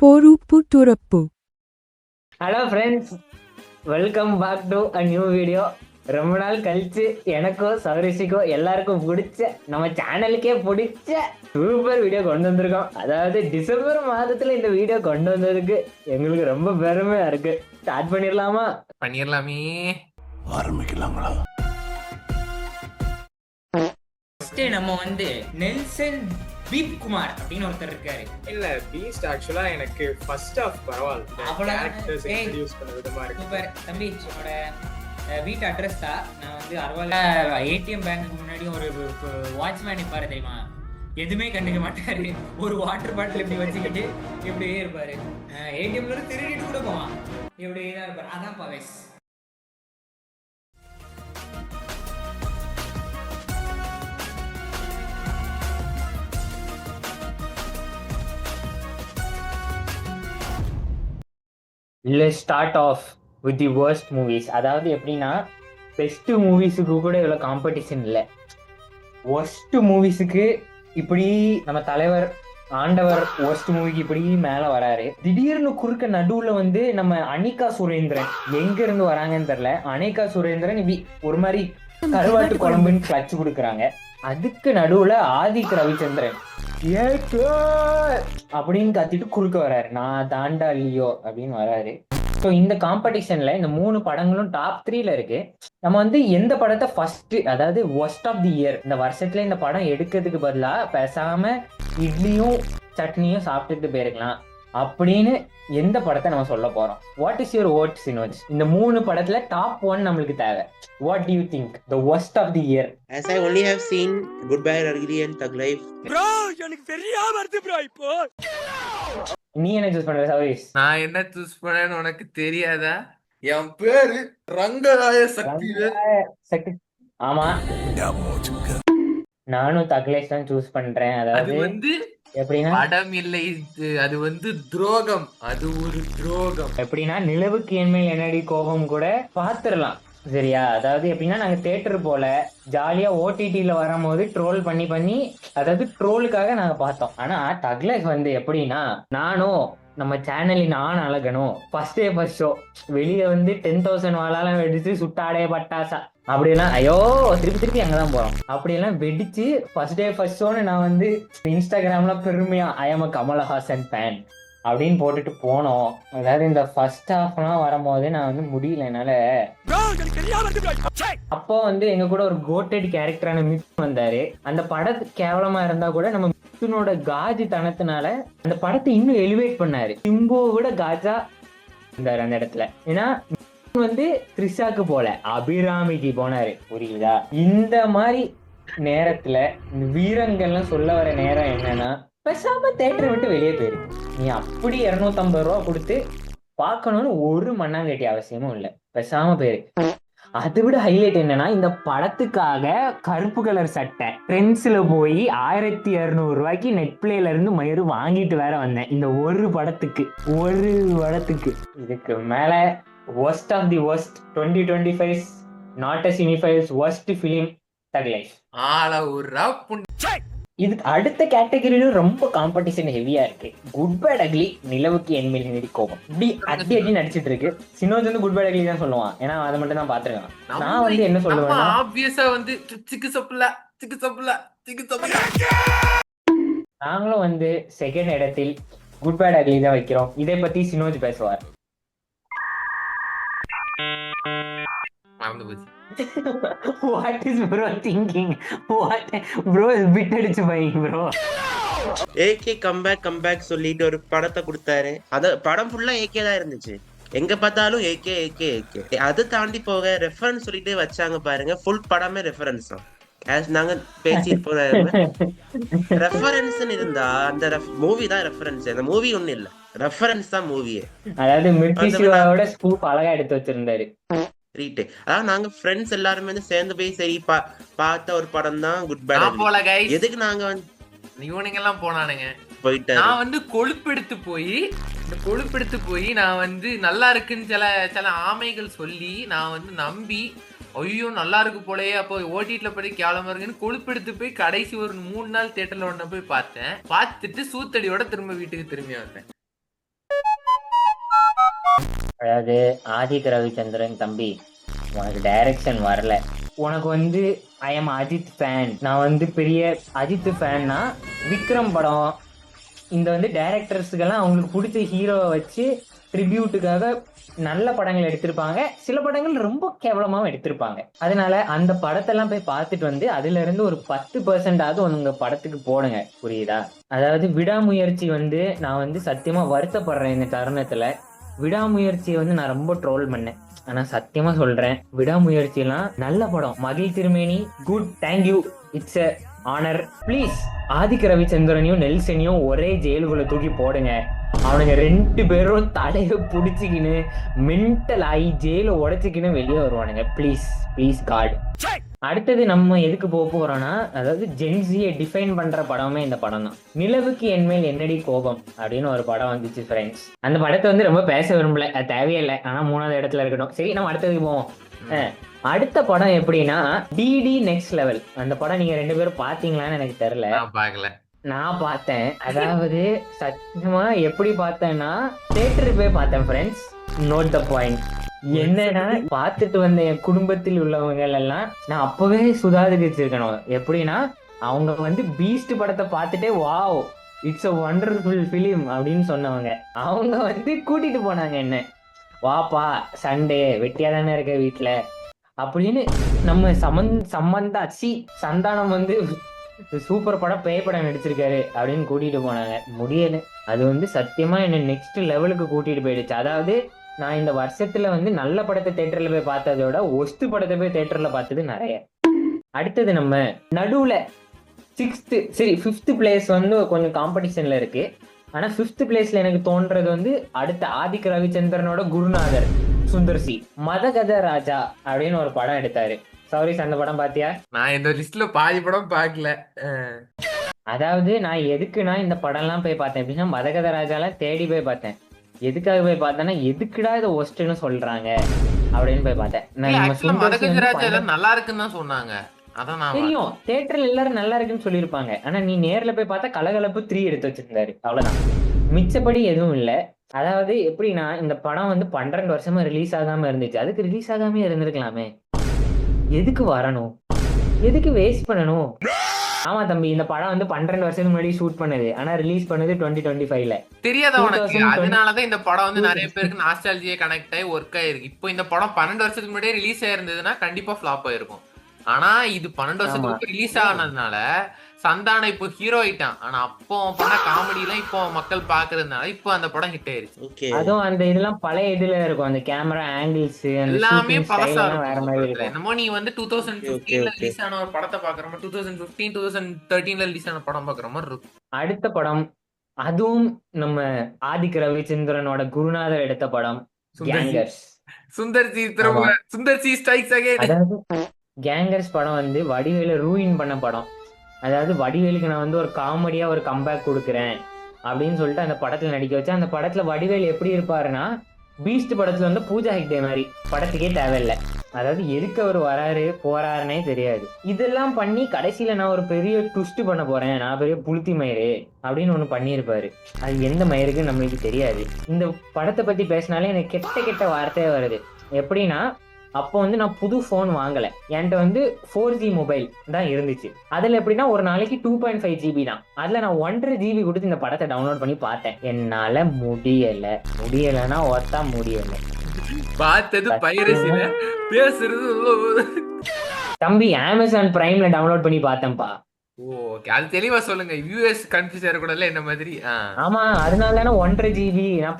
பொறுப்பு துறப்பு. Hello friends, welcome back to a new video. ரொம்ப நாள் கழிச்சு எனக்கோ சௌரிஷிக்கோ எல்லாருக்கும் பிடிச்ச, நம்ம சேனலுக்கே பிடிச்ச சூப்பர் வீடியோ கொண்டு வந்திருக்கோம். அதாவது டிசம்பர் மாதத்துல இந்த வீடியோ கொண்டு வந்ததுக்கு எங்களுக்கு ரொம்ப பெருமையா இருக்கு. ஸ்டார்ட் பண்ணிடலாமா? பண்ணிடலாமே. ஆரம்பிக்கலாங்களா? நம்ம வந்து நெல்சன் பீப் குமார் அப்படின்னு ஒருத்தர் இருக்காரு. இல்ல பீஸ்ட் ஆக்சுவலா எனக்கு ஃபர்ஸ்ட் ஆஃப் பரவாயில்ல, கேரக்டர்ஸ் இன்ட்ரோ듀ce பண்ண விதமா இருக்கு. சூப்பர் தம்பி. என்னோட வீட்டு அட்ரஸ் தான். நான் வந்து அரவால ஏடிஎம் பேங்க்கு முன்னாடி ஒரு வாட்ச்மேன் நிற்பாரு தெரியுமா? எதுவுமே கண்டுக்க மாட்டாரு. ஒரு வாட்டர் பாட்டில் இப்படி வச்சுக்கிட்டு இப்படியே இருப்பாரு. ஏடிஎம்ல திருடிட்டு கூட போவான். இப்படியே தான் இருப்பாரு. அதான் பவேஸ். Let's start off with the worst movies. அதாவது எப்படின்னா, பெஸ்ட் மூவிஸுக்கு கூட இவ்வளோ காம்படிஷன் இல்லை. worst மூவிஸுக்கு இப்படி நம்ம தலைவர் ஆண்டவர் worst மூவிக்கு இப்படி மேலே வராரு. திடீர்னு குறுக்க நடுவில் வந்து நம்ம அனிகா சுரேந்திரன் எங்க இருந்து வராங்கன்னு தெரியல. அனிகா சுரேந்திரன் இப்படி ஒரு மாதிரி கருவாட்டு குழம்புன்னு கிளச்சு கொடுக்குறாங்க. அதுக்கு நடுவுல ஆதிக் ரவிச்சந்திரன் அப்படின்னு கத்திட்டு குறுக்க வராரு. நான் தாண்டா லியோ அப்படின்னு வராரு. ஸோ இந்த காம்படிஷன்ல இந்த 3 படங்களும் டாப் 3ல இருக்கு. நம்ம வந்து எந்த படத்தை ஃபர்ஸ்ட், அதாவது ஒர்ஸ்ட் ஆஃப் தி இயர், இந்த வருஷத்துல இந்த படம் எடுக்கிறதுக்கு பதிலாக பேசாம இட்லியும் சட்னியும் சாப்பிட்டுட்டு போயிருக்கலாம் அப்படின்னு எந்த படத்தை நம்ம சொல்ல போறோம்? வாட் இஸ் யுவர் வோட் சினோஜ்? இந்த 3 படத்துல டாப் 1 நம்மளுக்கு தேவை. What do you think the worst of the year? As I only have seen Goodbye Ugly and Thug Life. Bro, எனக்கு தெரியா வருது bro இப்போ. நீ என்ன சூஸ் பண்ற சௌரிஷ்? நான் என்ன சூஸ் பண்ணேன்னு உனக்கு தெரியாதா? என் பேரு ரங்கராய சக்தி. ஆமா, நானும் தக்லேஷ் தான் சூஸ் பண்றேன். அது அதாவது வந்து எப்படின்னா, படம் இல்லை, அது வந்து துரோகம். அது ஒரு துரோகம். எப்படின்னா நிலவுக்கு என்மேல் என்னடி கோபம் கூட பாத்துரலாம், சரியா? அதாவது எப்படின்னா, நாங்க தியேட்டர் போல ஜாலியா ஓடிடில வரும்போது ட்ரோல் பண்ணி அதாவது ட்ரோலுக்காக நாங்க பார்த்தோம். ஆனா தக்லேஷ் வந்து எப்படின்னா, நானும் நம்ம சேனலின் ஆண் அழகனும் ஃபர்ஸ்ட் டே ஃபர்ஸ்ட் ஷோ வெளியே வந்து 10,000 வாழாலாம் வெடிச்சு சுட்டாடே பட்டாசா அப்படியெல்லாம், ஐயோ திருப்பி அங்கதான் போறோம். அப்படியெல்லாம் வெடிச்சு ஃபர்ஸ்ட் டே ஃபர்ஸ்ட் ஷோன்னு நான் வந்து இன்ஸ்டாகிராம்ல பெருமையா I am a Kamalhaasan fan அப்படின்னு போட்டுட்டு போனோம். அதாவது இந்த ஃபர்ஸ்ட் ஹாஃப்லாம் வரும்போது நான் வந்து முடியல என்னால. அப்போ வந்து எங்க கூட ஒரு கோட்டட் கேரக்டரான மித் வந்தாரு. அந்த படத்து கேவலமா இருந்தா கூட நம்ம மித்துனோட காஜி தனத்தினால அந்த படத்தை இன்னும் எலிவேட் பண்ணாரு. சிம்புவை விட காஜா இருந்தாரு அந்த இடத்துல. ஏன்னா வந்து த்ரிஷாக்கு போல அபிராமிக்கு போனாரு, புரியுதா? இந்த மாதிரி நேரத்துல இந்த வீரங்கள்லாம் சொல்ல வர நேரம் என்னன்னா, பேசாம தேட்டரை விட்டு வெளியே போயிரு. நீ அப்படி 250 ரூபா கொடுத்து பார்க்கணும்னு ஒரு மண்ணாங்கட்டி அவசியமும் இல்லை, பேசாம போயிரு. அதை விட ஹைலைட் என்னன்னா, இந்த படத்துக்காக கருப்பு கலர் சட்டை ட்ரெண்ட்ஸ்ல போய் 1200 ரூபாய்க்கு நெட் பிளேல இருந்து மயிறு வாங்கிட்டு வேற வந்தேன் இந்த ஒரு படத்துக்கு. இதுக்கு மேல worst of the worst 2025 not a cinephiles worst film Thug Life. இதுக்கு அடுத்த கேட்டகரியிலும் ரொம்ப காம்படிஷன் ஹெவியா இருக்கு. குட் பேட் அக்லி, நிலவுக்கு என்மேல் நிதி கோபம். இப்படி அடி நடிச்சிட்டு இருக்கு. சினோஜ் வந்து குட் பேட் அக்லி தான் சொல்லுவான், ஏன்னா அதை மட்டும் தான் பாத்துருக்கான். நான் வந்து என்ன சொல்லுவேன், ஆப்வியஸா வந்து சிக்கு சப்புல. நாங்களும் வந்து செகண்ட் இடத்தில் குட் பேட் அக்லி தான் வைக்கிறோம். இதை பத்தி சினோஜ் பேசுவார். What is bro thinking? What bro is bit அடிச்சு பையன் bro. AK கம்பேக் சொல்லிட்டு ஒரு படத்தை கொடுத்தாரு. அத படம் ஃபுல்லா AK தான் இருந்துச்சு. எங்க பார்த்தாலும் AK. அது தாண்டி போக ரெஃபரன்ஸ் சொல்லிட்டு வச்சாங்க பாருங்க. ஃபுல் படமே ரெஃபரன்ஸ் தான். நாங்க பேசிட்டு போறோம். ரெஃபரன்ஸ் இருந்தா அந்த மூவி தான் ரெஃபரன்ஸ். அந்த மூவி ஒண்ணு இல்ல, ரெஃபரன்ஸ் தான் மூவியே. அதாவது மிர்ச்சியோட ஸ்கூப் அழகா எடுத்து வச்சிருந்தாரு. அதாவது நாங்க ஃப்ரெண்ட்ஸ் எல்லாருமே வந்து சேர்ந்து போய் சரி பார்த்த ஒரு படம் தான் குட் பேட். எதுக்கு நாங்க வந்து இவனுங்க எல்லாம் போனானுங்க போயிட்டு நான் வந்து கொழுப்பெடுத்து போய் நான் வந்து நல்லா இருக்குன்னு சில ஆமைகள் சொல்லி நான் வந்து நம்பி, ஐயோ நல்லா இருக்கு போலயே, அப்போ ஓடிடில போய் கேவலமா இருக்குன்னு கொழுப்பெடுத்து போய் கடைசி ஒரு 3 நாள் தியேட்டர்ல ஒண்ணு போய் பார்த்தேன். பார்த்துட்டு சூத்தடியோட திரும்ப வீட்டுக்கு திரும்பி வந்தேன். அதாவது ஆதித் ரவிச்சந்திரன் தம்பி, உனக்கு டைரக்ஷன் வரல. உனக்கு வந்து ஐ எம் அஜித் ஃபேன், நான் வந்து பெரிய அஜித் ஃபேன்னா விக்ரம் படம் இந்த வந்து டைரக்டர்ஸுக்கெல்லாம் அவங்களுக்கு பிடிச்ச ஹீரோவை வச்சு ட்ரிபியூட்டுக்காக நல்ல படங்கள் எடுத்திருப்பாங்க, சில படங்கள் ரொம்ப கேவலமாகவும் எடுத்திருப்பாங்க. அதனால அந்த படத்தெல்லாம் போய் பார்த்துட்டு வந்து அதுல இருந்து ஒரு 10% உங்க படத்துக்கு போடுங்க, புரியுதா? அதாவது விடாமுயற்சி வந்து நான் வந்து சத்தியமா வருத்தப்படுறேன் இந்த தருணத்துல. விடாமுயற்சியை வந்து நான் ரொம்ப ட்ரோல் பண்ணேன், ஆனா சத்தியமா சொல்றேன் விடாமுயற்சி எல்லாம் நல்ல படம். மகிழ் திருமேனி good, thank you, it's a honour. Please ஆதிக்க ரவிச்சந்திரனையும் நெல்சனையும் ஒரே ஜெயிலுக்குள்ள தூக்கி போடுங்க. அவனுங்க 2 பேரும் தலையை பிடிச்சிக்கின்னு மென்டல் ஆகி ஜெயில உடைச்சிக்கின்னு வெளியே வருவானுங்க. Please please God. அடுத்தது நம்ம எதுக்கு போக போறோம்னா, அதாவது ஜென்சியை டிஃபைன் பண்ற படமே இந்த படம் தான். நிலவுக்கு என்மேல் என்னடி கோபம் அப்படின்னு ஒரு படம் வந்துச்சு ஃப்ரெண்ட்ஸ். அந்த படத்தை வந்து ரொம்ப பேச விரும்பல, அது தேவையில்லை, ஆனா 3வது இடத்துல இருக்கட்டும். சரி, நம்ம அடுத்ததுக்கு போவோம். அடுத்த படம் எப்படின்னா டிடி நெக்ஸ்ட் லெவல். அந்த படம் நீங்க 2 பேரும் பாத்தீங்களான்னு எனக்கு தெரியல, நான் பார்த்தேன். அதாவது சத்தியமா எப்படி பார்த்தேன்னா தியேட்டருக்கு போய் பார்த்தேன் ஃப்ரெண்ட்ஸ். Note the point. என்னன்னா பார்த்துட்டு வந்த என் குடும்பத்தில் உள்ளவங்க எல்லாம் நான் அப்பவே சுதாரிச்சிருக்கணும். எப்படின்னா அவங்க வந்து பீஸ்ட் படத்தை பார்த்துட்டே wow it's a wonderful film அப்படின்னு சொன்னவங்க, அவங்க வந்து கூட்டிட்டு போனாங்க என்ன, வாப்பா சண்டே வெட்டியா தானே இருக்க வீட்டுல அப்படின்னு. நம்ம சம்பந்தாச்சி சந்தானம் வந்து சூப்பர் படம் பேய் படம் நடிச்சிருக்காரு அப்படின்னு கூட்டிட்டு போனாங்க. முடியல, அது வந்து சத்தியமா என்ன நெக்ஸ்ட் லெவலுக்கு கூட்டிட்டு போயிடுச்சு. அதாவது நான் இந்த வருஷத்துல வந்து நல்ல படத்தை தியேட்டர்ல போய் பார்த்ததோட ஒஸ்ட் படத்தை போய் தியேட்டர்ல பார்த்தது நிறைய. அடுத்தது நம்ம நடுவுல 5th பிளேஸ் வந்து கொஞ்சம் காம்படிஷன்ல இருக்கு. ஆனா 5th பிளேஸ்ல எனக்கு தோன்றது வந்து அடுத்த ஆதிக்க ரவிச்சந்திரனோட குருநாதர் சுந்தர் சி மதகத ராஜா அப்படின்னு ஒரு படம் எடுத்தாரு. சாரி, அந்த படம் பாத்தியா? நான் இந்த லிஸ்ட்ல பாதி படம் பாக்கல. அதாவது நான் எதுக்குன்னா இந்த படம் எல்லாம் போய் பார்த்தேன் அப்படின்னா மதகத ராஜாலாம் தேடி போய் பார்த்தேன். எதுக்காக போய் பார்த்தேன்னா எதுக்குடா இதை ஒஸ்ட்னு சொல்றாங்க அப்படின்னு போய் பார்த்தேன். நல்லா இருக்குன்னு தான் சொன்னாங்க, அதான் தெரியும். தியேட்டர்ல எல்லாரும் நல்லா இருக்குன்னு சொல்லியிருப்பாங்க, ஆனா நீ நேர்ல போய் பார்த்தா கலகலப்பு 3 எடுத்து வச்சிருந்தாரு, அவ்வளவுதான், மிச்சப்படி எதுவும் இல்ல. அதாவது எப்படின்னா இந்த படம் வந்து 12 வருஷமா ரிலீஸ் ஆகாம இருந்துச்சு, அதுக்கு ரிலீஸ் ஆகாம இருந்திருக்கலாமே, எதுக்கு வரணும், எதுக்கு வேஸ்ட் பண்ணணும்? ஆமா தம்பி, இந்த படம் வந்து 12 வருஷத்துக்கு முன்னாடி ஷூட் பண்ணது, ஆனா ரிலீஸ் பண்ணது 2025ல. தெரியாதா உனக்கு? அதனாலதான் இந்த படம் வந்து நிறைய பேருக்கு நாஸ்டாலஜியா கனெக்ட் ஆகி ஒர்க் ஆயிருக்கு. இப்போ இந்த படம் 12 வருஷத்துக்கு முன்னாடியே ரிலீஸ் ஆயிருந்ததுன்னா கண்டிப்பா ஃபிளாப் ஆயிருக்கும். ஆனா இது 12 வருஷத்துக்கு ரிலீஸ் ஆனதுனால சந்தானம் இப்போ ஹீரோ ஆயிட்டான். ஆனா அப்போ பண்ண காமெடி எல்லாம் இப்போ மக்கள் பாக்குறதுனால இப்போ அந்த படம் ஹிட் ஆயிருச்சு. அதுவும் அந்த இதெல்லாம் பழைய இதுல இருக்கும், அந்த கேமரா ஆங்கிள்ஸ் எல்லாமே பழசா இருக்கும். என்னமோ நீ வந்து 2015ல ரிலீஸ் ஆன ஒரு படத்தை பாக்குற மாதிரி 2015 2013ல ரிலீஸ் ஆன படம் பாக்குற மாதிரி இருக்கும். அடுத்த படம் அதுவும் நம்ம ஆதிக்க ரவிச்சந்திரனோட குருநாதர் எடுத்த படம் gangers. Sundar C strikes again. அதாவது கேங்கர்ஸ் படம் வந்து வடிவேலு ரூயின் பண்ண படம். அதாவது வடிவேலுக்கு நான் வந்து ஒரு காமெடியா ஒரு கம்பேக் கொடுக்குறேன் அப்படின்னு சொல்லிட்டு அந்த படத்துல நடிக்க வச்சேன். அந்த படத்துல வடிவேலு எப்படி இருப்பாருன்னா பீஸ்ட் படத்துல வந்து பூஜா ஹெக்டே மாதிரி, படத்துக்கே தேவையில்லை. அதாவது எதுக்கு அவர் வராரு போறாருன்னே தெரியாது. இதெல்லாம் பண்ணி கடைசியில நான் ஒரு பெரிய ட்விஸ்ட் பண்ண போறேன், நான் பெரிய புளுத்தி மயிறு அப்படின்னு ஒண்ணு பண்ணியிருப்பாரு. அது எந்த மயிருக்கு நம்மளுக்கு தெரியாது. இந்த படத்தை பத்தி பேசினாலே எனக்கு கெட்ட கெட்ட வார்த்தையே வருது. எப்படின்னா அப்போ வந்து நான் புது போன் வாங்கல, என்கிட்ட வந்து 4G மொபைல் தான் இருந்துச்சு. அதுல எப்படின்னா ஒரு நாளைக்கு 2.5 GB தான். அதுல நான் 1.5 GB கொடுத்து இந்த படத்தை டவுன்லோட் பண்ணி பார்த்தேன். என்னால முடியலன்னா ஒத்தா முடியல. பார்த்தது பைரசில பேசுறது தம்பி அமேசான் பிரைம்ல டவுன்லோட் பண்ணி பார்த்தேன்ப்பா. ஓகே, அது தெளிவா சொல்லுங்க, யூஎஸ் கன்ஃபியூஸ் ஆகக்கூடாதுல என்ன மாதிரி. ஆமா, அதனால தானே 1.5 GB நான்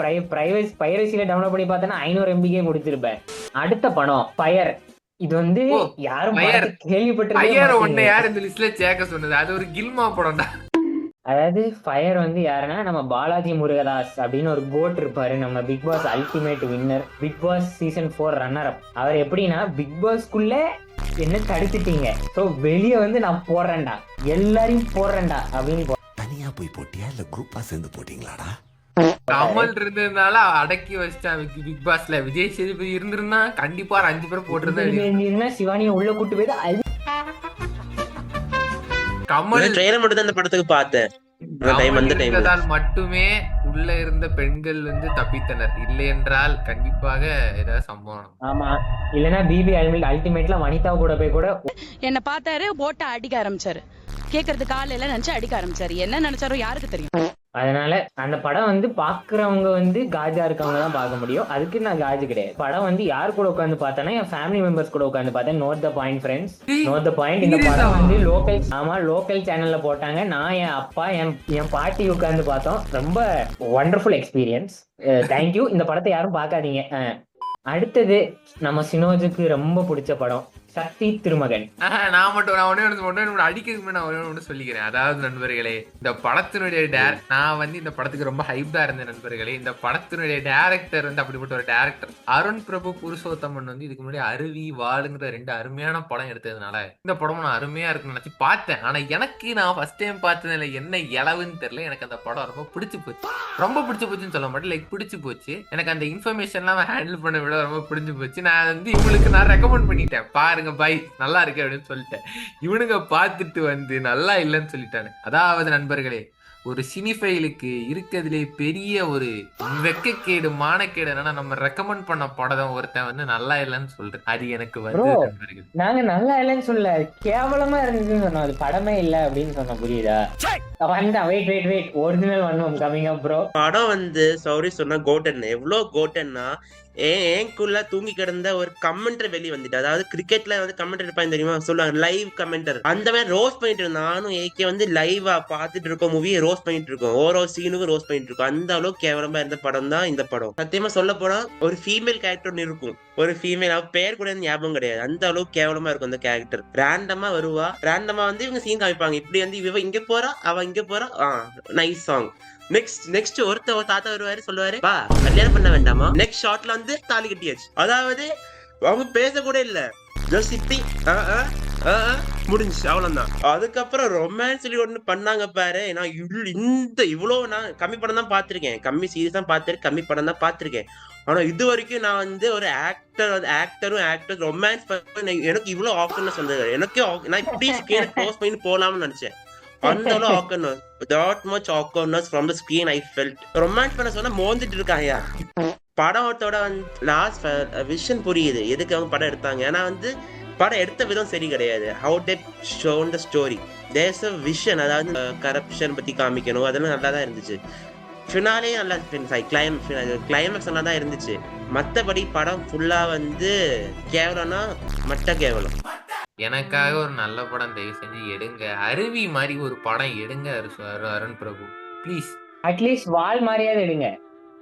பைரசில டவுன்லோட் பண்ணி பார்த்தேன்னா 500 MB கொடுத்திருப்பேன். அடுத்த படம் ஃபயர். இது வந்து யாரும் கேள்விப்பட்டிருக்கேன். யார் இந்த லிஸ்ட்ல சேர்க்க சொன்னது? அது ஒரு கில்மா படம்டா. அதாவது ஃபயர் வந்து யாருன்னா நம்ம பாலாஜி முருகதாஸ் அப்படின்னு ஒரு கோட் இருப்பாரு, நம்ம Bigg Boss ultimate winner, Bigg Boss season 4 runner up. அவர் எப்படின்னா பிக் பாஸ்க்குள்ள என்ன தடுத்துட்டீங்க, சோ வெளியே வந்து நான் போடுறேன்டா, எல்லாரையும் போடுறேன்டா அப்படின்னு. தனியா போய் போட்டியா இல்ல குரூப்பா சேர்ந்து போட்டீங்களாடா? கமல் இருந்ததுனால அடக்கி வச்சிட்டான் பிக் பாஸ்ல. விஜய் சேதுபதி இருந்திருந்தா கண்டிப்பா 5 பேர் போட்டிருந்தா சிவானியை உள்ள கூட்டு போய் கமல் ட்ரெய்லர் மட்டும் தான் அந்த படத்துக்கு பார்த்தேன். மட்டுமே உள்ள இருந்த பெண்கள் வந்து தப்பித்தனர். இல்லை என்றால் கண்டிப்பாக ஏதாவது சம்பவம். ஆமா, இல்லைன்னா பிபி அல்டிமேட்ல வனிதா கூட போய் கூட என்ன பார்த்தாரு, போட்ட அடிக்க ஆரம்பிச்சாரு. கேக்குறதுக்கு ஆள் இல்ல நினைச்சு அடிக்க ஆரம்பிச்சாரு. என்ன நினைச்சாரோ யாருக்கு தெரியும். அதனால அந்த படம் வந்து பாக்குறவங்க வந்து காஜா இருக்கவங்க தான் பார்க்க முடியும். அதுக்கு நான் காஜு கிடையாது. படம் வந்து யார் கூட உட்காந்து பார்த்தேன்னா என் ஃபேமிலி மெம்பர்ஸ் கூட உட்காந்து பார்த்தேன். Note the point friends, note the point. இந்த படம் வந்து லோக்கல் சேனல்ல போட்டாங்க. நான் என் அப்பா என் பாட்டி உட்காந்து பார்த்தோம். ரொம்ப வண்டர்ஃபுல் எக்ஸ்பீரியன்ஸ். தேங்க்யூ. இந்த படத்தை யாரும் பார்க்காதீங்க. அடுத்தது நம்ம சினோஜுக்கு ரொம்ப பிடிச்ச படம் சக்தி திருமகன். நான் ஒண்ணு அடிக்கிறதுக்கு நான் ஒண்ணு சொல்லிக்கிறேன். அதாவது நண்பர்களே, இந்த படத்தினுடைய நான் வந்து இந்த படத்துக்கு ரொம்ப ஹைப்டா இருந்தேன் நண்பர்களே. இந்த படத்தினுடைய டைரக்டர் வந்து அப்படிப்பட்ட ஒரு டைரக்டர் அருண் பிரபு புருஷோத்தமன் வந்து இதுக்கு முன்னாடி அருவி வாளுங்கிற 2 அருமையான படம் எடுத்ததுனால இந்த படம் நான் அருமையா இருக்குன்னு நினைச்சு பார்த்தேன். ஆனா எனக்கு நான் ஃபர்ஸ்ட் டைம் பார்த்ததுல என்ன இளவுன்னு தெரியல. எனக்கு அந்த படம் ரொம்ப பிடிச்சு போச்சு. ரொம்ப பிடிச்சு போச்சுன்னு சொல்ல மாட்டேன், லைக் பிடிச்சு போச்சு. எனக்கு அந்த இன்ஃபர்மேஷன்லாம் ஹேண்டில் பண்ண விட ரொம்ப பிடிச்சு போச்சு. நான் வந்து இவங்களுக்கு நான் ரெக்கமெண்ட் பண்ணிட்டேன், பாருங்க பை நல்லா இருக்கு அப்படின்னு சொல்லிட்டேன். இவனுங்க பார்த்துட்டு வந்து நல்லா இல்லைன்னு சொல்லிட்டானு. அதாவது நண்பர்களே, ஒரு சினிஃபைலுக்கு இருக்கிறதுலே பெரிய ஒரு வெக்கக்கேடு மானக்கேடு என்னன்னா நம்ம ரெக்கமெண்ட் பண்ண படம் ஒருத்தன் வந்து நல்லா இல்லைன்னு சொல்றேன். அது எனக்கு வந்து நண்பர்கள், நாங்க நல்லா இல்லைன்னு சொல்ல, கேவலமா இருந்துச்சுன்னு சொன்னோம். அது படமே இல்ல அப்படின்னு சொன்ன, புரியுதா? Wait original one coming up bro. படம் வந்து சாரி சொன்னா கோட்டன் எவ்வளவு கோட்டன்னா ஏன்குள்ள தூங்கி கிடந்த ஒரு கமெண்டர் வெளியே வந்துட்டு, அதாவது கிரிக்கெட்ல வந்து கமெண்டர் இருப்பாங்க தெரியுமா, சொல்லுவாங்க லைவ் கமெண்டர். அந்த மாதிரி ரோஸ் பண்ணிட்டு இருந்தோம். நானும் ஏகே வந்து லைவா பாத்துட்டு இருக்கோம், மூவியை ரோஸ் பண்ணிட்டு இருக்கோம். ஓரோ சீனுக்கும் ரோஸ் பண்ணிட்டு இருக்கோம். அந்த அளவுக்கு கேவலமா இருந்த படம் தான் இந்த படம். சத்தியமா சொல்ல போனா ஒரு ஃபீமேல் கேரக்டர் ஒன்று இருக்கும், ஒரு ஃபீமேல், அவ பேர் கூட ஞாபகம் கிடையாது. அந்த அளவுக்கு கேவலமா இருக்கும் அந்த கேரக்டர். ரேண்டமா வருவா, ரேண்டமா வந்து இவங்க சீன் காமிப்பாங்க. இப்படி வந்து இவ இங்க போறா, அவ இங்க போறா, நைஸ் சாங். நெக்ஸ்ட் ஒரு தாத்தா வருவாரு, சொல்லுவாரு பா கல்யாணம் பண்ண வேண்டாமா. நெக்ஸ்ட் ஷாட்ல வந்து தாலி கட்டியாச்சு. அதாவது அவங்க பேச கூட இல்ல, ஜஸ்ட் இப்படி முடிஞ்சு அவ்வளவுதான். அதுக்கப்புறம் ரொமான்ஸ் சொல்லி ஒண்ணு பண்ணாங்க பாரு. நான் இவ்வளவு நான் கம்மி படம் தான் பாத்திருக்கேன், கம்மி சீரியஸ் தான் பாத்திருக்கேன், கம்மி படம் தான் பாத்திருக்கேன். ஆனா இது வரைக்கும் நான் வந்து ஒரு ஆக்டர் ரொமான்ஸ் எனக்கு இவ்வளவு ஆக்கர்னஸ் வந்தது. எனக்கே நான் இப்படி ஸ்கிரீன் க்ளோஸ் பண்ணி போலாம்னு நினைச்சேன். அந்த அளவு awkwardness, that much awkwardness from the screen I felt. Romance பண்ண சொன்னா மோந்துட்டு இருக்காங்க. படத்தோட லாஸ்ட் விஷன் புரியுது எதுக்கு அவங்க படம் எடுத்தாங்க. ஏன்னா வந்து படம் எடுத்த விதம் சரி கிடையாது. How they shown the story, there's a vision. அதாவது கரப்ஷன் பத்தி காமிக்கணும், அதெல்லாம் நல்லா தான் இருந்துச்சு. ஃபினாலே நல்லா, கிளைமேக்ஸ் நல்லா தான் இருந்துச்சு. மற்றபடி படம் ஃபுல்லா வந்து கேவலம்னா மட்ட கேவலம். எனக்காக ஒரு நல்ல படம் தயவு செஞ்சு எடுங்க. அருவி மாதிரி ஒரு படம் எடுங்க அருண் பிரபு ப்ளீஸ். அட்லீஸ்ட் வால் மாதிரியாவது எடுங்க.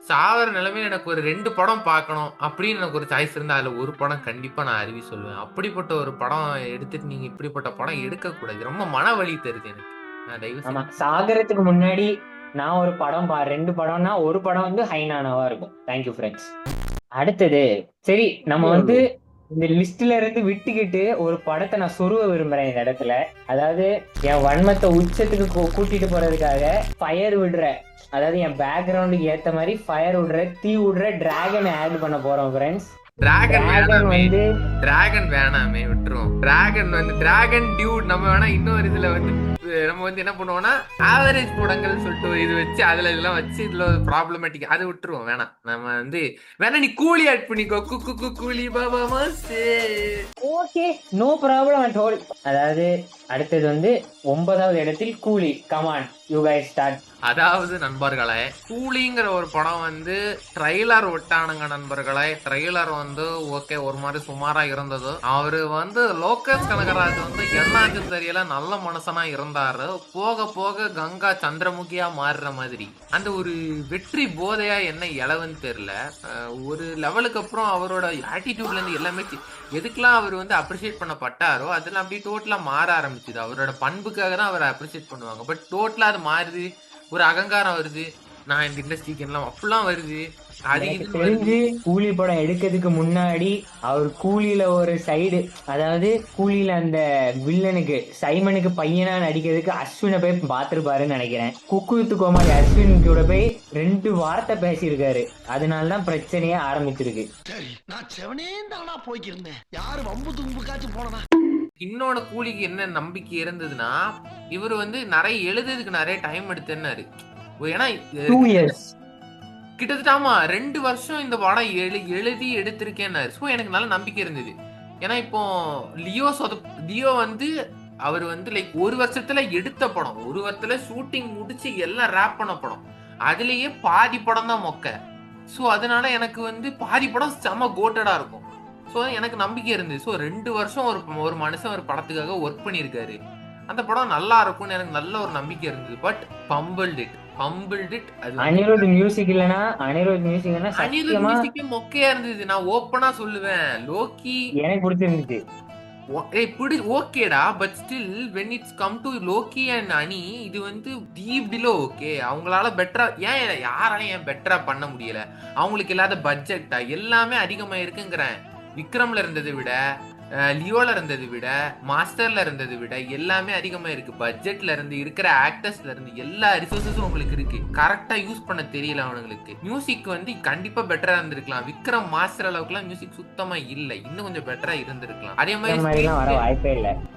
சாவர நிலைமையில எனக்கு ஒரு 2 படம் பார்க்கணும் அப்படின்னு எனக்கு ஒரு சாய்ஸ் இருந்தா அதுல ஒரு படம் கண்டிப்பா நான் அருவி சொல்லுவேன். அப்படிப்பட்ட ஒரு படம் எடுத்துட்டு நீங்க இப்படிப்பட்ட படம் எடுக்க கூடாது. ரொம்ப மன வலி தருது எனக்கு. நான் தயவு சாகரத்துக்கு முன்னாடி நான் ஒரு படம் 2 படம்னா ஒரு படம் வந்து ஹைனானாவா இருக்கும். Thank you friends. அடுத்தது சரி, நம்ம வந்து இந்த லிஸ்ட்ல இருந்து விட்டுக்கிட்டு ஒரு படத்தை நான் சொருவ விரும்புறேன் இந்த இடத்துல. அதாவது என் வன்மத்தை உச்சத்துக்கு கூட்டிட்டு போறதுக்காக ஃபயர் விடுற, அதாவது என் பேக்ரவுண்டுக்கு ஏத்த மாதிரி ஃபயர் விடுற, தீ விடுற டிராகன் ஆட் பண்ண போறோம் ஃப்ரெண்ட்ஸ். டிராகன் வேணாமே விட்டுரும். டிராகன் டியூட் நம்ம வேணா இன்னொரு இதுல வந்து நம்ம வந்து என்ன பண்ணுவோம்னா ஆவரேஜ் படங்கள் சொல்லிட்டு இது வச்சு அதுல இதெல்லாம் வச்சு இதுல ப்ராப்ளமேட்டிக் அது விட்டுருவோம். வேணாம், நம்ம வந்து வேணா நீ கூலி ஆட் பண்ணிக்கோ. Coolie Baba okay, no problem at all. அதாவது அடுத்தது வந்து 9வது இடத்தில் Coolie. Come on you guys start. அதாவது நண்பர்களே, கூலிங்கிற ஒரு படம் வந்து ட்ரெய்லர் விட்டானுங்க நண்பர்களே. ட்ரெய்லர் வந்து ஓகே ஒரு மாதிரி சுமாரா இருந்தது. அவரு வந்து லோகேஷ் கனகராஜ் வந்து என்னாச்சு தெரியல, நல்ல மனுஷனா இருந்தாரு. போக போக கங்கா சந்திரமுகியா மாறுற மாதிரி அந்த ஒரு வெற்றி போதையா என்ன இளவுன்னு தெரியல. ஒரு லெவலுக்கு அப்புறம் அவரோட ஆட்டிடியூட்ல இருந்து எல்லாமே எதுக்கெல்லாம் அவர் வந்து அப்ரிஷியேட் பண்ணப்பட்டாரோ அதெல்லாம் அப்படியே டோட்டலா மாற ஆரம்பிச்சுது. அவரோட பண்புக்காக தான் அவரை அப்ரிஷியேட் பண்ணுவாங்க. பட் டோட்டலா அது மாறுது, ஒரு அகங்காரம் வருது. நான் இந்த இண்டஸ்ட்ரிக்கு எல்லாம் அப்படிலாம் வருது. தெரிஞ்சு கூலி படம் எடுக்கிறதுக்கு முன்னாடி அவர் கூலியில ஒரு சைடு, அதாவது கூலியில அந்த வில்லனுக்கு சைமனுக்கு பையனா நடிக்கிறதுக்கு அஸ்வினை போய் பாத்துருப்பாருன்னு நினைக்கிறேன். குக்கு வித்து கோமாளி அஸ்வின் கூட போய் 2 வார்த்தை பேசியிருக்காரு. அதனாலதான் பிரச்சனையே ஆரம்பிச்சிருக்கு. இன்னொன்னு கூலிக்கு என்ன நம்பிக்கை இருந்ததுன்னா, இவர் வந்து நிறைய எழுதுறதுக்கு நிறைய டைம் எடுத்துன்னாரு. ஏன்னா கிட்டத்தட்ட ஆமா 2 வருஷம் இந்த படம் எழுதி எடுத்திருக்கேன்னாரு. ஸோ எனக்கு நல்ல நம்பிக்கை இருந்தது. ஏன்னா இப்போ லியோ வந்து அவர் வந்து லைக் 1 வருஷத்துல எடுத்த படம், 1 வருஷத்துல ஷூட்டிங் முடிச்சு எல்லாம் ரேப் பண்ண படம், அதுலயே பாதி படம் தான் மொக்க. ஸோ அதனால எனக்கு வந்து பாதி படம் செம கோட்டடா இருக்கும். ஸோ எனக்கு நம்பிக்கை இருந்தது. ஸோ 2 வருஷம் ஒரு மனுஷன் ஒரு படத்துக்காக ஒர்க் பண்ணியிருக்காரு, அந்த படம் நல்லா இருக்கும்னு எனக்கு நல்ல ஒரு நம்பிக்கை இருந்தது. But bumbled it. அது அனிருத் மியூசிக் இல்லனா அனிருத் மியூசிக் மொக்கையா இருந்தது. நான் ஓப்பனா சொல்லுவேன், லோக்கி எனக்கு பிடிச்சிருந்துச்சு. ஓகேடா, but still when it's come to Lokki and Ani, இது வந்து டீப் பிலோ. ஓகே, அவங்களால பெட்டரா யாராலையும் பெட்டரா பண்ண முடியல? அவங்களுக்கு இல்லாத பட்ஜெட்டா? எல்லாமே அதிகமா இருக்குங்கிறேன். விக்ரம்ல இருந்ததை விட, லியோல இருந்ததை விட, மாஸ்டர்ல இருந்ததை விட எல்லாமே அதிகமா இருக்கு. பட்ஜெட்ல இருந்து, இருக்கிற ஆக்டர்ஸ்ல இருந்து எல்லா ரிசோர்ஸஸும் உங்களுக்கு இருக்கு. கரெக்டா யூஸ் பண்ண தெரியல அவங்களுக்கு. மியூசிக் வந்து கண்டிப்பா பெட்டரா இருந்திருக்கலாம். விக்ரம் மாஸ்டர் அளவுக்குலாம் மியூசிக் சுத்தமா இல்ல, இன்னும் கொஞ்சம் பெட்டரா இருந்திருக்கலாம்.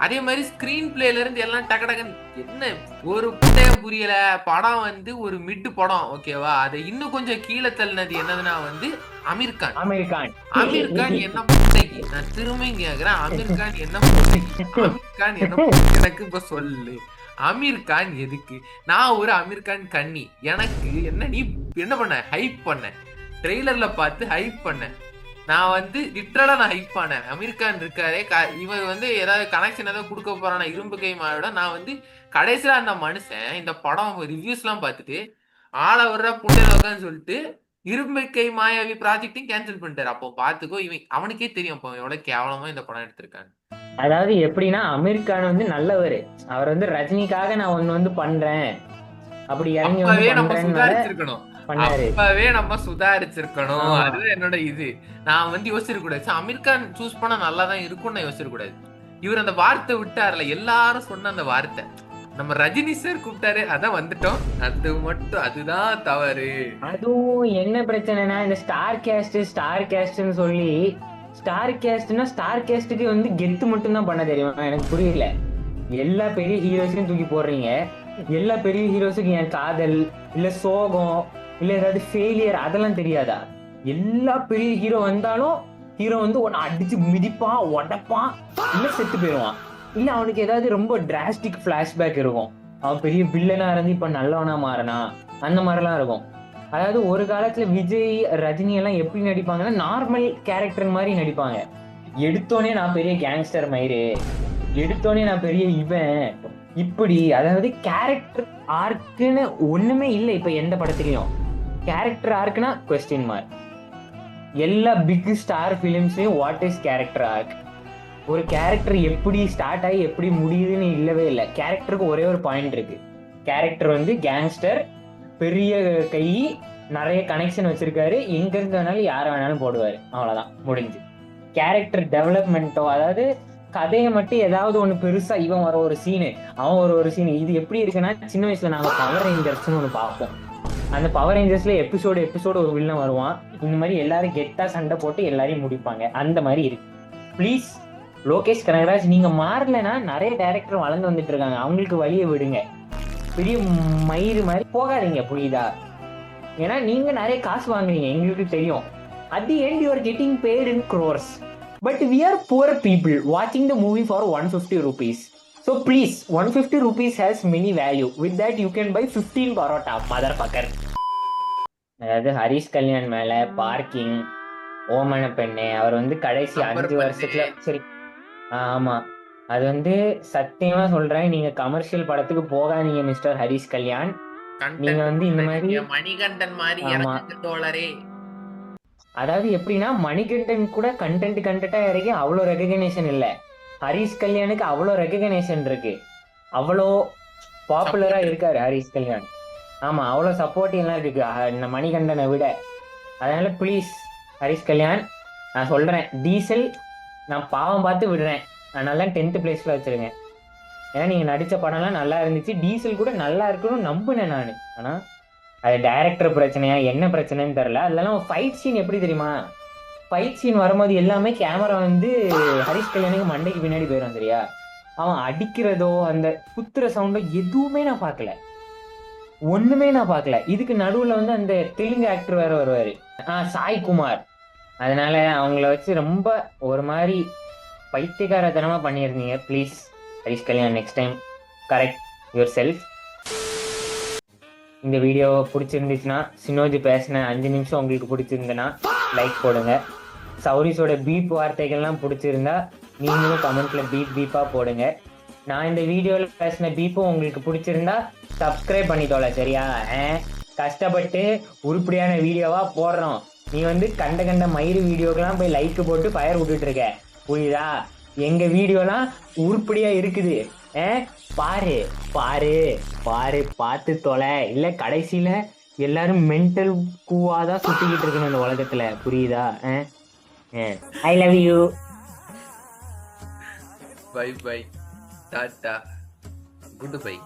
அதே மாதிரி ஸ்கிரீன் பிளேல இருந்து எல்லாம் டகடகன் என்ன ஒரு புரியல. படம் வந்து ஒரு மிட் படம், ஓகேவா? அதை இன்னும் கொஞ்சம் கீழே தள்ளினது என்னதுன்னா வந்து அமீர் கான் என்ன புண்டைக்கு. நான் திரும்ப கேக்குறேன், அமீர் கான் என்ன எனக்கு இப்ப சொல்லு. அமீர் கான் எதுக்கு? நான் ஒரு அமீர் கான் கண்ணி. எனக்கு என்ன நீ என்ன பண்ண? ஹைப் பண்ண, ட்ரெய்லர்ல பார்த்து ஹைப் பண்ண. நான் வந்து லிட்டரலா நான் ஹைப் பண்ணேன். அமீர் கான் இருக்காரே, இவர் வந்து ஏதாவது கனெக்ஷன் ஏதாவது கொடுக்க போறான இரும்பு கை மாயோட. நான் வந்து கடைசியில அந்த மனுஷன் இந்த படம் ரிவ்யூஸ் எல்லாம் பார்த்துட்டு ஆள வர்ற புண்டைன்னு சொல்லிட்டு இரும்பு கை மாயாவி ப்ராஜெக்டையும் கேன்சல் பண்ணிட்டாரு. அப்போ பாத்துக்கோ, அவனுக்கே தெரியும் அப்போ எவ்வளவு கேவலமா இந்த படம் எடுத்திருக்காங்க. அதாவது எப்படின்னா, அமீர் கான் வந்து நல்லவர். அவர் வந்து ரஜினிக்காக நான் ஒண்ணு வந்து பண்றேன் அப்படி இறங்கி நம்ம சுதாரிச்சிருக்கணும். அதுதான் என்னோட இது. நான் வந்து யோசிச்சிருக்க கூடாது. அமீர் கான் சூஸ் பண்ணா நல்லாதான் இருக்கும்னு நான் யோசிச்சிருக்க கூடாது. இவர் அந்த வார்த்தை விட்டார்ல, எல்லாரும் சொன்ன அந்த வார்த்தை, நம்ம ரஜினி சார் கூப்பிட்டாரு, அதான் வந்துட்டோம். அது மட்டும் அதுதான் தவறு. அதுவும் என்ன பிரச்சனைனா, இந்த ஸ்டார் கேஸ்ட்னு சொல்லி ஸ்டார் கேஸ்டுக்கு வந்து கெத்து மட்டும் தான் பண்ண தெரியும். எனக்கு புரியல. எல்லா பெரிய ஹீரோஸையும் தூக்கி போடுறீங்க. எல்லா பெரிய ஹீரோஸுக்கு என் காதல் இல்ல சோகம் இல்ல ஏதாவது ஃபெயிலியர் அதெல்லாம் தெரியாதா? எல்லா பெரிய ஹீரோ வந்தாலும் ஹீரோ வந்து உன்னை அடிச்சு மிதிப்பான், உடைப்பான், இல்ல செத்து போயிடுவான். இல்ல அவனுக்கு ஏதாவது ரொம்ப டிராஸ்டிக் பிளாஷ்பேக் இருக்கும். அவன் பெரிய வில்லனா இருந்து இப்ப நல்லவனா மாறனா, அந்த மாதிரிலாம் இருக்கும். அதாவது ஒரு காலத்துல விஜய், ரஜினி எல்லாம் எப்படி நடிப்பாங்கன்னா, நார்மல் கேரக்டர் மாதிரி நடிப்பாங்க. எடுத்தோடனே நான் பெரிய கேங்ஸ்டர் மயிறு, எடுத்தோடனே நான் பெரிய இவன், இப்படி. அதாவது கேரக்டர் ஆர்க்குன்னு ஒண்ணுமே இல்லை இப்ப எந்த படத்துலயும். கேரக்டர் ஆர்க்குனா கொஸ்டின் மார்க். எல்லா பிக் ஸ்டார் பிலிம்ஸ்லயும் வாட் இஸ் கேரக்டர் ஆர்க்? ஒரு கேரக்டர் எப்படி ஸ்டார்ட் ஆகி எப்படி முடியுதுன்னு இல்லவே இல்லை. கேரக்டருக்கு ஒரே ஒரு பாயிண்ட் இருக்கு. கேரக்டர் வந்து கேங்ஸ்டர், பெரிய கை, நிறைய கனெக்ஷன் வச்சிருக்காரு, எங்க இருந்து வேணாலும் யாரை வேணாலும் போடுவாரு, அவ்வளவுதான், முடிஞ்சு. கேரக்டர் டெவலப்மெண்ட்டோ, அதாவது கதையை மட்டும் ஏதாவது ஒண்ணு பெருசா, இவன் வர ஒரு சீனு, அவன் ஒரு சீனு. இது எப்படி இருக்குன்னா, சின்ன வயசுல நாங்க பவர் ரேஞ்சர்ஸ்னு ஒண்ணு பார்ப்போம். அந்த பவர் ரேஞ்சர்ஸ்ல எபிசோடு ஒரு வில்லன் வருவான். இந்த மாதிரி எல்லாரும் கெத்தா சண்டை போட்டு எல்லாரையும் முடிப்பாங்க. அந்த மாதிரி இருக்கு. ப்ளீஸ் லோகேஷ் கனகராஜ், நீங்க மாறலைன்னா நிறைய டைரக்டர் வளர்ந்து வந்துட்டு இருக்காங்க, அவங்களுக்கு வழியை விடுங்க. பெரிய மயிறு மாதிரி போகாதீங்க, புரியுதா? ஏன்னா நீங்க நிறைய காசு வாங்குறீங்க, எங்களுக்கு தெரியும். At the end you are getting paid in crores, but we are poor people watching the movie for 150 rupees. So please, 150 rupees has many value. With that you can buy 15 parotta, motherfucker. அதாவது ஹரிஷ் கல்யாண் மேல parking, ஓமன பெண்ணே, அவர் வந்து கடைசி 5 வருஷத்துல சரி, ஆமா, அது வந்து சத்தியமா சொல்றேன், நீங்க கமர்ஷியல் படத்துக்கு போகாதீங்க மிஸ்டர் ஹரிஷ் கல்யாண். நீங்க வந்து இந்த மாதிரி மணிகண்டன் மாதிரி. அதாவது எப்படின்னா, மணிகண்டன் கூட கண்டென்ட்டா இறக்கி அவ்வளோ ரெகக்னேஷன் இல்லை. ஹரிஷ் கல்யாணுக்கு அவ்வளோ ரெகக்னேஷன் இருக்கு, அவ்வளோ பாப்புலரா இருக்காரு ஹரிஷ் கல்யாண். ஆமா, அவ்வளோ சப்போர்ட் எல்லாம் இருக்கு இந்த மணிகண்டனை விட. அதனால ப்ளீஸ் ஹரிஷ் கல்யாண், நான் சொல்றேன், டீசல் நான் பாவம் பார்த்து விடுறேன், அதனால 10th பிளேஸ்ல வச்சிருங்க. ஏன்னா நீங்க நடிச்ச படம்லாம் நல்லா இருந்துச்சு, டீசல் கூட நல்லா இருக்குன்னு நம்பினேன் நான். ஆனா அது டைரக்டர் பிரச்சனையா என்ன பிரச்சனைன்னு தெரியல. அதெல்லாம் ஃபைட் சீன் எப்படி தெரியுமா? ஃபைட் சீன் வரும்போது எல்லாமே கேமரா வந்து ஹரிஷ் கல்யாணுக்கு மண்டைக்கு பின்னாடி போயிடும், சரியா? அவன் அடிக்கிறதோ அந்த குத்துற சவுண்டோ எதுவுமே நான் பார்க்கல. ஒண்ணுமே நான் பார்க்கல. இதுக்கு நடுவுல வந்து அந்த தெலுங்கு ஆக்டர் வேற வருவாரு, சாய் குமார். அதனால அவங்கள வச்சு ரொம்ப ஒரு மாதிரி பைத்தியக்காரத்தனமா பண்ணியிருந்தீங்க. Please Harish Kalyan, next time correct your self. இந்த வீடியோ பிடிச்சிருந்துச்சுன்னா, சினோஜ் பேசின 5 நிமிஷம் உங்களுக்கு பிடிச்சிருந்ததுன்னா லைக் போடுங்க. சௌரிஸோட பீப் வார்த்தைகள்லாம் பிடிச்சிருந்தா நீங்களும் கமெண்ட்ல பீப்பா போடுங்க. நான் இந்த வீடியோவில் பேசின பீப்பும் உங்களுக்கு பிடிச்சிருந்தா சப்ஸ்கிரைப் பண்ணிட்டோல, சரியா? கஷ்டப்பட்டு உருப்படியான வீடியோவா போடுறோம். நீ வந்து கண்ட மயிறு வீடியோக்கெல்லாம் போய் லைக் போட்டு ஃபயர் விட்டுட்டு இருக்க, புரியுதா? எங்க வீடியோலாம் உருப்படியா இருக்குது. பாரு பாரு பாரு, பார்த்து தொலை. இல்ல கடைசியில எல்லாரும் மென்டல் கூவாதான் சுத்திக்கிட்டு இருக்கணும் இந்த உலகத்துல, புரியுதா? I love you. Bye bye, tata, good bye.